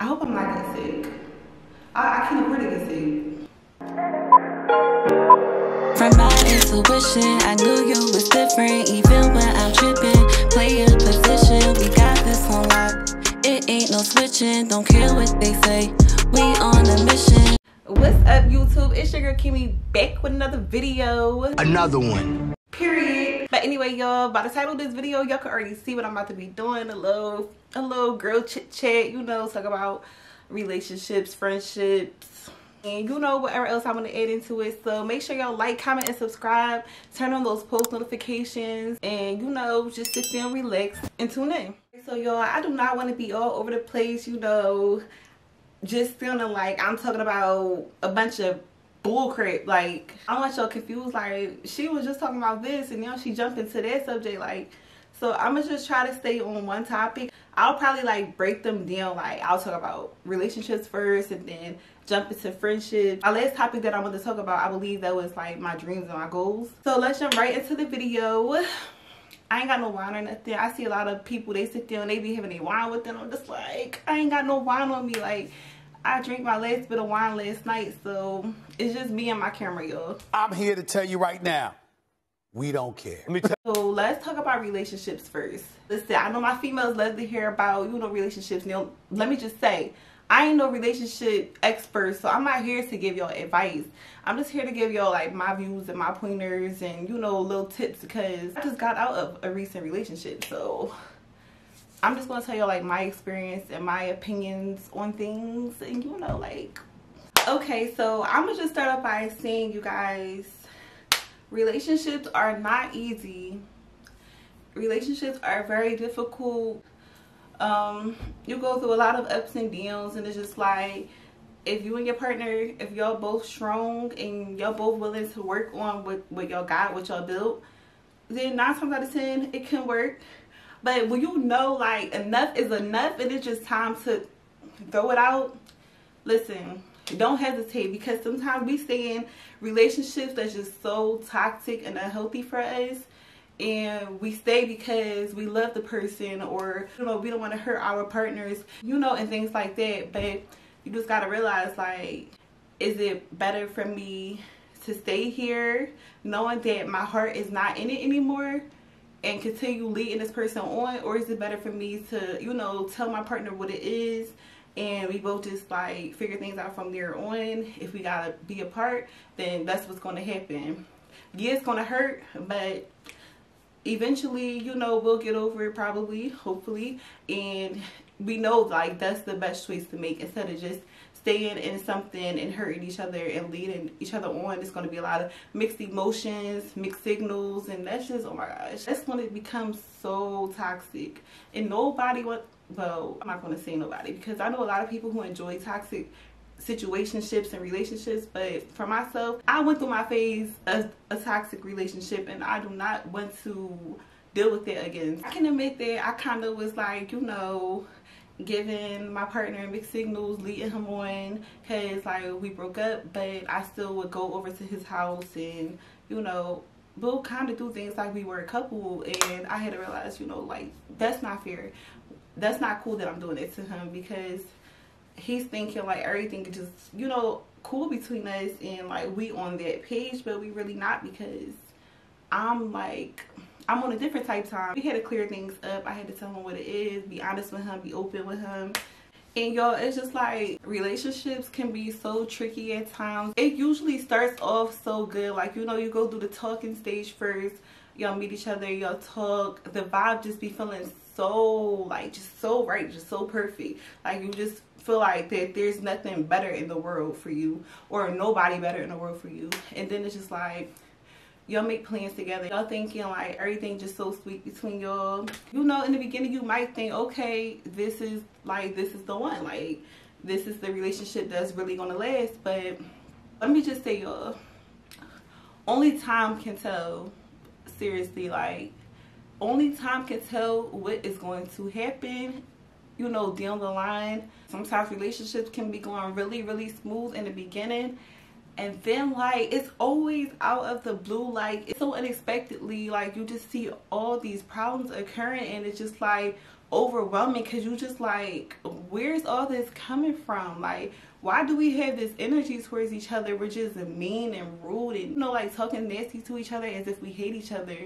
I hope I'm not getting sick. I can't afford to get sick. From my intuition, I knew you was different. Even when I'm tripping, play your position. We got this on lock. It ain't no switching. Don't care what they say. We on a mission. What's up, YouTube? It's your girl Kimmy back with another video. Another one. Period. But anyway, y'all, by the title of this video, y'all can already see what I'm about to be doing. A little girl chit chat, you know, talk about relationships, friendships, and you know, whatever else I want to add into it. So make sure y'all like, comment, and subscribe. Turn on those post notifications, and you know, just sit there and relax and tune in. So y'all, I do not want to be all over the place, you know, just feeling like I'm talking about a bunch of bullcrap. Like, I don't want y'all confused, like she was just talking about this and now she jumped into that subject. Like, so I'm gonna just try to stay on one topic. I'll probably like break them down. Like, I'll talk about relationships first and then jump into friendship. My last topic that I want to talk about, I believe that was like my dreams and my goals. So let's jump right into the video. I ain't got no wine or nothing. I see a lot of people, they sit there and they be having their wine with them. I'm just like, I ain't got no wine on me. Like, I drank my last bit of wine last night, so it's just me and my camera, y'all. I'm here to tell you right now, we don't care. So let's talk about relationships first. Listen, I know my females love to hear about, you know, relationships. Now, let me just say, I ain't no relationship expert, so I'm not here to give y'all advice. I'm just here to give y'all like my views and my pointers and, you know, little tips, because I just got out of a recent relationship. So I'm just gonna tell y'all like my experience and my opinions on things, and you know, like, okay, so I'm gonna just start off by saying, you guys, relationships are not easy. Relationships are very difficult. You go through a lot of ups and downs, and it's just like, if you and your partner, if y'all both strong and y'all both willing to work on what y'all got, what y'all built, then 9 times out of 10 it can work. But when you know like enough is enough and it's just time to throw it out, listen, don't hesitate, because sometimes we stay in relationships that's just so toxic and unhealthy for us, and we stay because we love the person, or you know, we don't want to hurt our partners, you know, and things like that. But you just got to realize, like, is it better for me to stay here knowing that my heart is not in it anymore and continue leading this person on, or is it better for me to, you know, tell my partner what it is and we both just like figure things out from there on? If we gotta be apart, then that's what's gonna happen. Yeah, it's gonna hurt, but eventually, you know, we'll get over it, probably, hopefully, and we know like that's the best choice to make, instead of just staying in something and hurting each other and leading each other on. It's going to be a lot of mixed emotions, mixed signals, and that's just, oh my gosh, that's when it becomes so toxic. And nobody wants, well, I'm not going to say nobody, because I know a lot of people who enjoy toxic situationships and relationships, but for myself, I went through my phase of a toxic relationship, and I do not want to deal with it again. I can admit that I kind of was like, you know, giving my partner mixed signals, leading him on, because like we broke up, but I still would go over to his house and, you know, we'll kind of do things like we were a couple. And I had to realize, you know, like, that's not fair. That's not cool that I'm doing it to him, because he's thinking like everything is just, you know, cool between us and like we on that page, but we really not, because I'm on a different type of time. We had to clear things up. I had to tell him what it is, be honest with him, be open with him. And y'all, it's just like, relationships can be so tricky at times. It usually starts off so good. Like, you know, you go through the talking stage first. Y'all meet each other, y'all talk. The vibe just be feeling so, like, just so right, just so perfect. Like, you just feel like that there's nothing better in the world for you, or nobody better in the world for you. And then it's just like, y'all make plans together, y'all thinking like everything just so sweet between y'all. You know, in the beginning you might think, okay, this is the one, like this is the relationship that's really gonna last. But let me just say, y'all, only time can tell. Seriously, like, only time can tell what is going to happen, you know, down the line. Sometimes relationships can be going really, really smooth in the beginning, and then like it's always out of the blue, like it's so unexpectedly, like you just see all these problems occurring, and it's just like, overwhelming, because you just like, where's all this coming from? Like, why do we have this energy towards each other? We're just mean and rude and, you know, like talking nasty to each other as if we hate each other.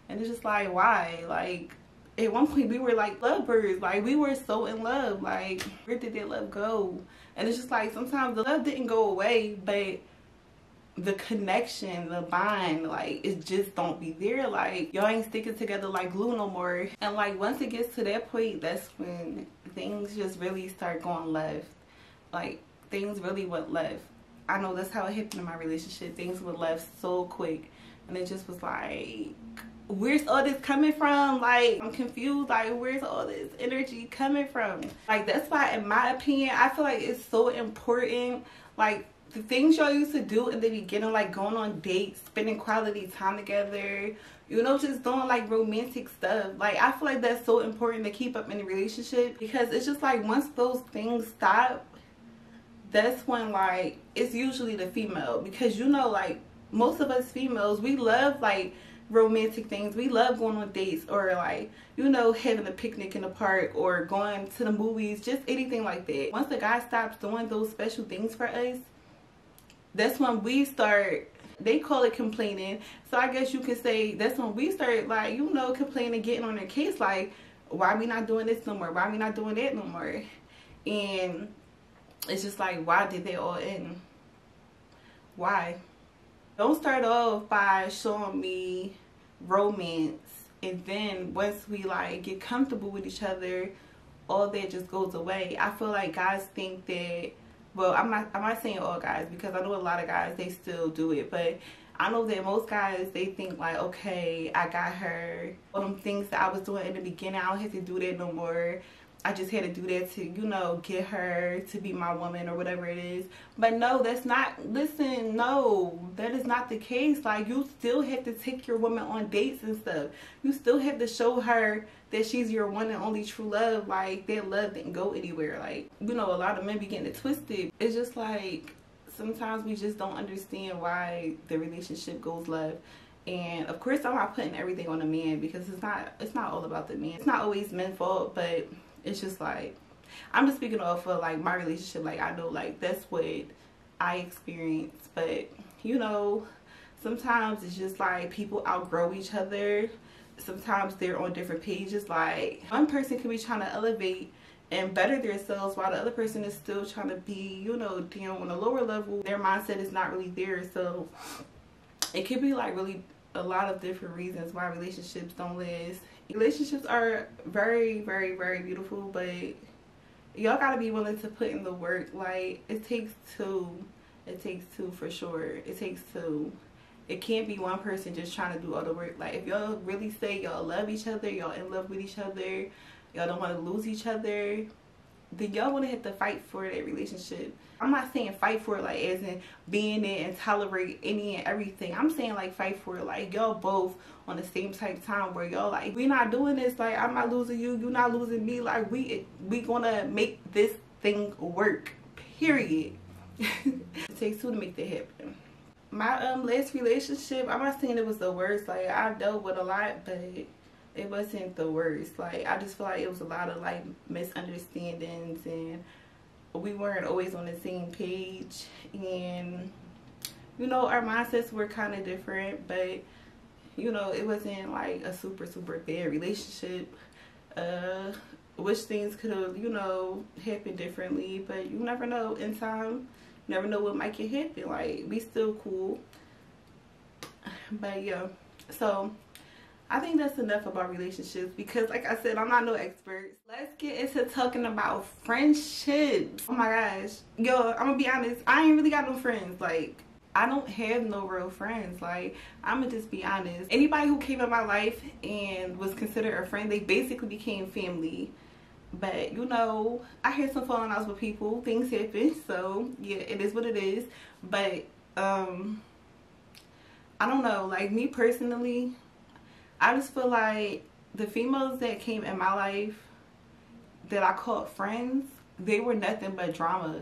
And it's just like, why? Like, at one point we were like lovebirds, like we were so in love. Like, where did that love go? And it's just like, sometimes the love didn't go away, but the connection, the bond, like, it just don't be there. Like, y'all ain't sticking together like glue no more. And like, once it gets to that point, that's when things just really start going left. Like, things really went left. I know that's how it happened in my relationship. Things went left so quick, and it just was like, where's all this coming from? Like, I'm confused. Like, where's all this energy coming from? Like, that's why, in my opinion, I feel like it's so important, like, the things y'all used to do in the beginning, like going on dates, spending quality time together, you know, just doing like romantic stuff. Like, I feel like that's so important to keep up in a relationship, because it's just like, once those things stop, that's when, like, it's usually the female, because, you know, like, most of us females, we love like romantic things. We love going on dates, or like, you know, having a picnic in the park, or going to the movies, just anything like that. Once the guy stops doing those special things for us, that's when we start, they call it complaining. So I guess you could say that's when we start, like, you know, complaining, getting on their case, like, why we not doing this no more? Why we not doing that no more? And it's just like, why did they all end? Why? Don't start off by showing me romance, and then once we like get comfortable with each other, all that just goes away. I feel like guys think that, well, I'm not saying all guys, because I know a lot of guys, they still do it, but I know that most guys, they think like, okay, I got her, all them things that I was doing in the beginning, I don't have to do that no more. I just had to do that to, you know, get her to be my woman, or whatever it is. But no, that's not, listen, no, that is not the case. Like, you still have to take your woman on dates and stuff. You still have to show her that she's your one and only true love. Like, that love didn't go anywhere. Like, you know, a lot of men be getting it twisted. It's just like, sometimes we just don't understand why the relationship goes left. And of course, I'm not putting everything on the man, because it's not all about the man. It's not always men's fault, but it's just like, I'm just speaking off of like my relationship. Like, I know like that's what I experienced, but you know, sometimes it's just like people outgrow each other. Sometimes they're on different pages. Like, one person can be trying to elevate and better themselves, while the other person is still trying to be, you know, down on a lower level. Their mindset is not really there. So it could be like really a lot of different reasons why relationships don't last. Relationships are very, very, very beautiful, but y'all gotta be willing to put in the work. Like, it takes two for sure. It takes two. It can't be one person just trying to do all the work. Like, if y'all really say y'all love each other, y'all in love with each other, y'all don't want to lose each other, then y'all want to have to fight for that relationship. I'm not saying fight for it like as in being there and tolerate any and everything. I'm saying like fight for it like y'all both on the same type of time, where y'all like, we not doing this, like, I'm not losing you, you not losing me, like, we gonna make this thing work, period. It takes two to make that happen. My last relationship, I'm not saying it was the worst. Like, I dealt with a lot, but it wasn't the worst. Like, I just feel like it was a lot of like misunderstandings, and we weren't always on the same page, and you know, our mindsets were kind of different. But you know, it wasn't like a super bad relationship. Wish things could have, you know, happened differently, but you never know. In time, you never know what might get happen. Like, we still cool. But yeah, so I think that's enough about relationships, because like I said, I'm not no expert. Let's get into talking about friendships. Oh my gosh, yo, I'm gonna be honest, I ain't really got no friends. Like, I don't have no real friends. Like, I'm gonna just be honest. Anybody who came in my life and was considered a friend, they basically became family. But you know, I had some falling outs with people. Things happen, so yeah, it is what it is. But I don't know, like, me personally, I just feel like the females that came in my life that I called friends, they were nothing but drama.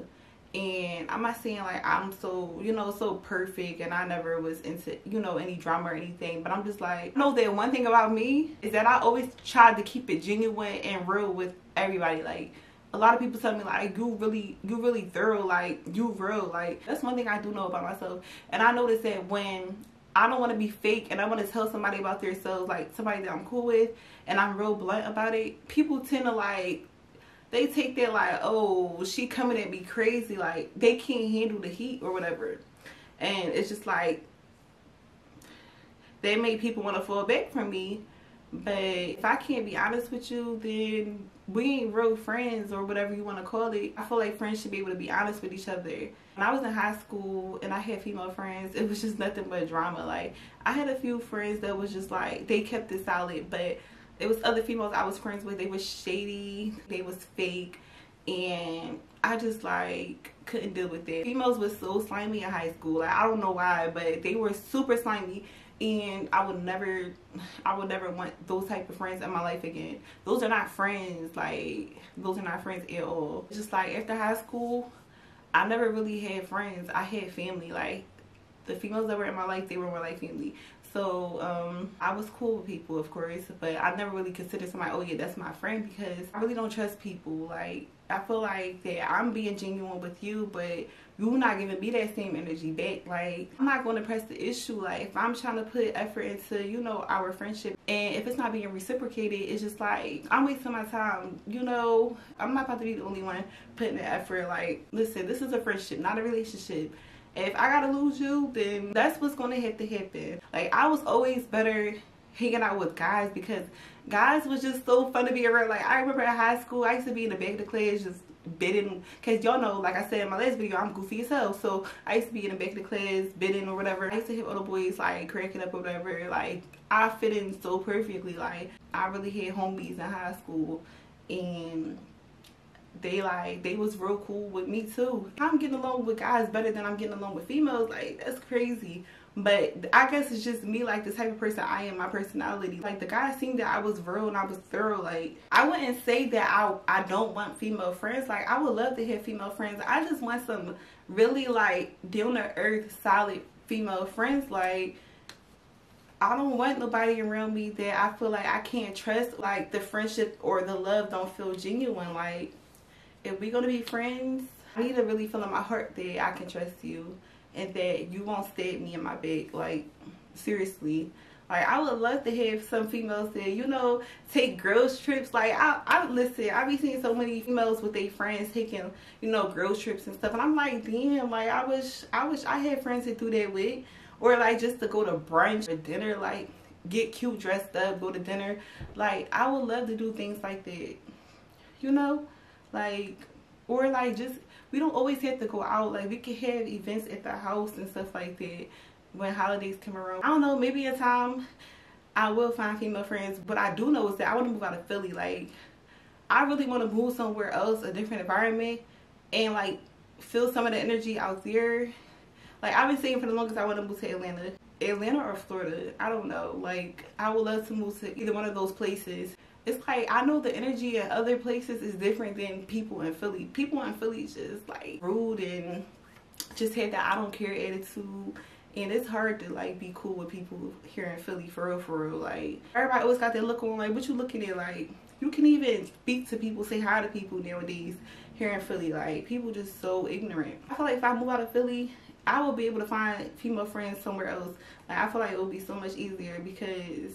And I'm not saying like I'm so, you know, so perfect and I never was into, you know, any drama or anything, but I'm just like, I know that one thing about me is that I always tried to keep it genuine and real with everybody. Like, a lot of people tell me like, you really thorough, like you real. Like, that's one thing I do know about myself. And I noticed that when I don't want to be fake and I want to tell somebody about themselves, like somebody that I'm cool with, and I'm real blunt about it, people tend to like, they take that like, oh, she coming at me crazy, like they can't handle the heat or whatever. And it's just like, they make people want to fall back from me. But if I can't be honest with you, then we ain't real friends or whatever you want to call it. I feel like friends should be able to be honest with each other. When I was in high school and I had female friends, it was just nothing but drama. Like, I had a few friends that was just like, they kept it solid, but it was other females I was friends with, they was shady, they was fake, and I just like couldn't deal with it. Females was so slimy in high school. Like, I don't know why, but they were super slimy, and I would never want those type of friends in my life again. Those are not friends. Like, those are not friends at all. Just like after high school, I never really had friends. I had family. Like, the females that were in my life, they were more like family. So I was cool with people, of course, but I never really considered somebody, oh yeah, that's my friend, because I really don't trust people. Like, I feel like that I'm being genuine with you, but you're not giving me that same energy back. Like, I'm not going to press the issue. Like, if I'm trying to put effort into, you know, our friendship, and if it's not being reciprocated, it's just like, I'm wasting my time. You know, I'm not about to be the only one putting the effort. Like, listen, this is a friendship, not a relationship. If I gotta lose you, then that's what's gonna have to happen. Like, I was always better hanging out with guys because guys was just so fun to be around. Like, I remember in high school, I used to be in the back of the class just bidding, because y'all know, like I said in my last video, I'm goofy as hell. So I used to be in the back of the class bidding or whatever. I used to hit other boys like cracking up or whatever. Like, I fit in so perfectly. Like, I really had homies in high school, and they was real cool with me too. I'm getting along with guys better than I'm getting along with females. Like, that's crazy. But I guess it's just me, like the type of person I am, my personality. Like, the guys seen that I was real and I was thorough. Like, I wouldn't say that I don't want female friends. Like, I would love to have female friends. I just want some really like down to earth, solid female friends. Like, I don't want nobody around me that I feel like I can't trust. Like, the friendship or the love don't feel genuine. Like, if we're gonna be friends, I need to really feel in my heart that I can trust you and that you won't stab me in my back. Like, seriously. Like, I would love to have some females that, you know, take girls trips. Like, I listen, I be seeing so many females with their friends taking, you know, girls trips and stuff, and I'm like, damn, like, I wish I had friends to do that with. Or like just to go to brunch or dinner, like get cute, dressed up, go to dinner. Like, I would love to do things like that, you know. Like, or like, just, we don't always have to go out. Like, we can have events at the house and stuff like that when holidays come around. I don't know, maybe in time I will find female friends. But I do know is that I want to move out of Philly. Like, I really want to move somewhere else, a different environment, and like feel some of the energy out there. Like, I've been saying for the longest I want to move to Atlanta or Florida. I don't know. Like, I would love to move to either one of those places. It's like, I know the energy in other places is different than people in Philly. People in Philly just like rude and just have that I don't care attitude. And it's hard to like be cool with people here in Philly, for real, for real. Like, everybody always got that look on, like, what you looking at? Like, you can even speak to people, say hi to people nowadays here in Philly. Like, people just so ignorant. I feel like if I move out of Philly, I will be able to find female friends somewhere else. Like, I feel like it will be so much easier because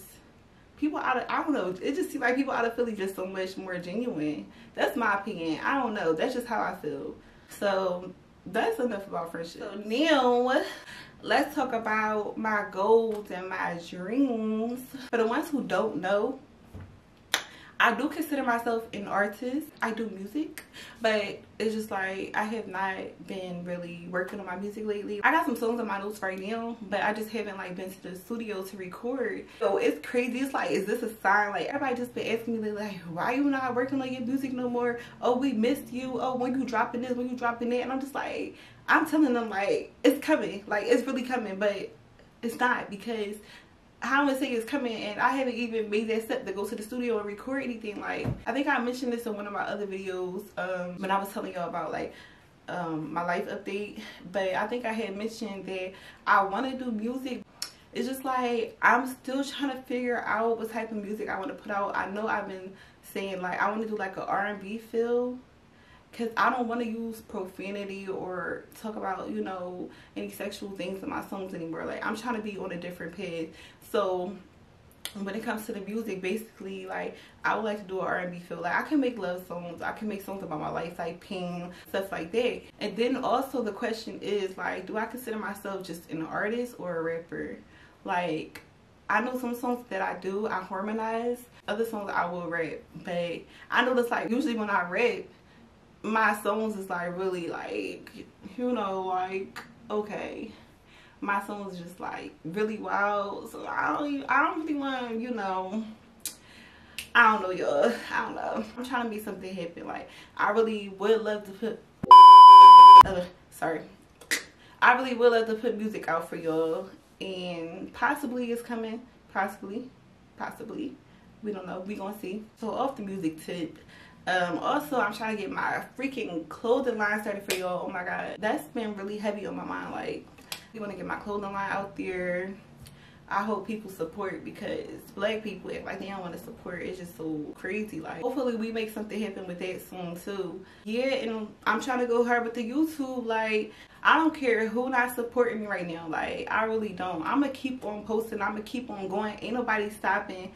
people out of, I don't know, it just seems like people out of Philly just so much more genuine. That's my opinion. I don't know. That's just how I feel. So that's enough about friendship. So now let's talk about my goals and my dreams. For the ones who don't know, I do consider myself an artist. I do music, but it's just like I have not been really working on my music lately. I got some songs on my notes right now, but I just haven't like been to the studio to record. So it's crazy. It's like, is this a sign? Like, everybody just been asking me like, why you not working on your music no more? Oh, we missed you. Oh, when you dropping this, when you dropping that? And I'm just like, I'm telling them like, it's coming. Like, it's really coming, but it's not, because how I'm gonna say it's coming and I haven't even made that step to go to the studio and record anything. Like, I think I mentioned this in one of my other videos when I was telling y'all about like my life update, but I think I had mentioned that I want to do music. It's just like I'm still trying to figure out what type of music I want to put out. I know I've been saying like I want to do like an R&B feel, because I don't want to use profanity or talk about, you know, any sexual things in my songs anymore. Like I'm trying to be on a different page. So when it comes to the music, basically, like I would like to do an R&B feel. Like I can make love songs, I can make songs about my life, like pain, stuff like that. And then also the question is like, do I consider myself just an artist or a rapper? Like I know some songs that I do, I harmonize. Other songs I will rap. But I notice like usually when I rap, my songs is like really like, you know, like okay. My songs is just like really wild, so I don't really want, you know, I don't know, y'all. I don't know. I'm trying to make something happen. Like I really would love to put I really would love to put music out for y'all, and possibly it's coming. Possibly we don't know, we gonna see. So off the music tip, also I'm trying to get my freaking clothing line started for y'all. Oh my god, that's been really heavy on my mind. Like I want to get my clothing line out there. I hope people support, because black people act like they don't want to support. It's just so crazy. Like hopefully we make something happen with that soon too. Yeah, and I'm trying to go hard with the YouTube. Like I don't care who not supporting me right now. Like I really don't. I'm gonna keep on posting, I'm gonna keep on going. Ain't nobody stopping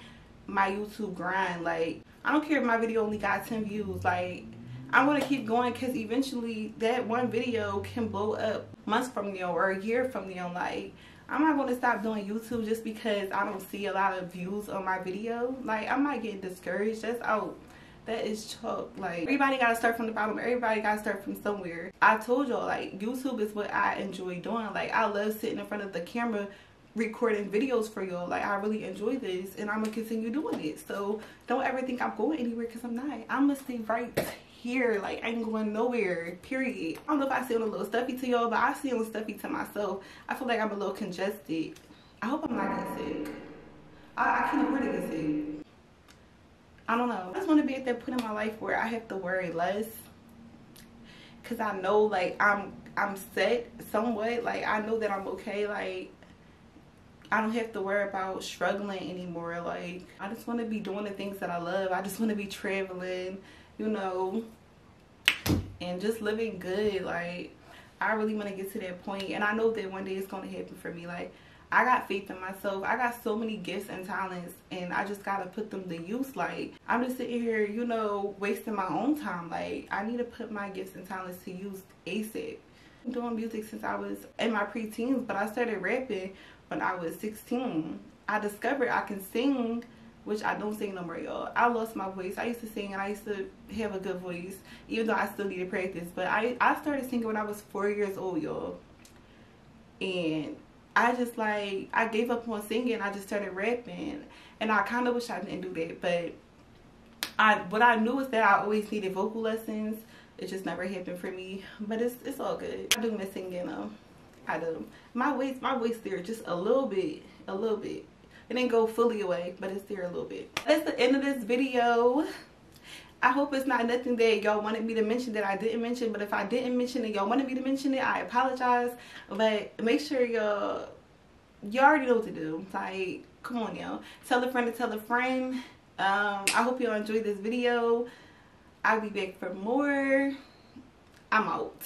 my YouTube grind. Like I don't care if my video only got 10 views. Like I want to keep going, because eventually that one video can blow up months from now or a year from now. Like I'm not going to stop doing YouTube just because I don't see a lot of views on my video. Like I'm not getting discouraged. That's out. That is chalk. Like everybody got to start from the bottom. Everybody got to start from somewhere. I told y'all, like YouTube is what I enjoy doing. Like I love sitting in front of the camera recording videos for y'all. Like I really enjoy this, and I'm gonna continue doing it. So don't ever think I'm going anywhere, because I'm not. I'm gonna stay right here. Like I ain't going nowhere, period. I don't know if I sound a little stuffy to y'all, but I sound stuffy to myself. I feel like I'm a little congested. I hope I'm not getting sick. I can't afford to get sick. I don't know. I just want to be at that point in my life where I have to worry less, because I know like I'm set somewhat. Like I know that I'm okay. Like I don't have to worry about struggling anymore. Like I just want to be doing the things that I love. I just want to be traveling, you know, and just living good. Like I really want to get to that point, and I know that one day it's going to happen for me. Like I got faith in myself. I got so many gifts and talents, and I just gotta put them to use. Like I'm just sitting here, you know, wasting my own time. Like I need to put my gifts and talents to use ASAP. I'm doing music since I was in my preteens, but I started rapping when I was 16. I discovered I can sing, which I don't sing no more, y'all. I lost my voice. I used to sing, and I used to have a good voice, even though I still need to practice. But I started singing when I was 4 years old, y'all. And I just like, I gave up on singing. I just started rapping, and I kind of wish I didn't do that. But what I knew is that I always needed vocal lessons. It just never happened for me. But it's all good. I do miss singing though. I do. My voice there just a little bit. It didn't go fully away, but it's there a little bit. That's the end of this video. I hope it's not nothing that y'all wanted me to mention that I didn't mention. But if I didn't mention it, y'all wanted me to mention it, I apologize. But make sure y'all already know what to do. Like, come on, y'all. Tell a friend to tell a friend. I hope y'all enjoyed this video. I'll be back for more. I'm out.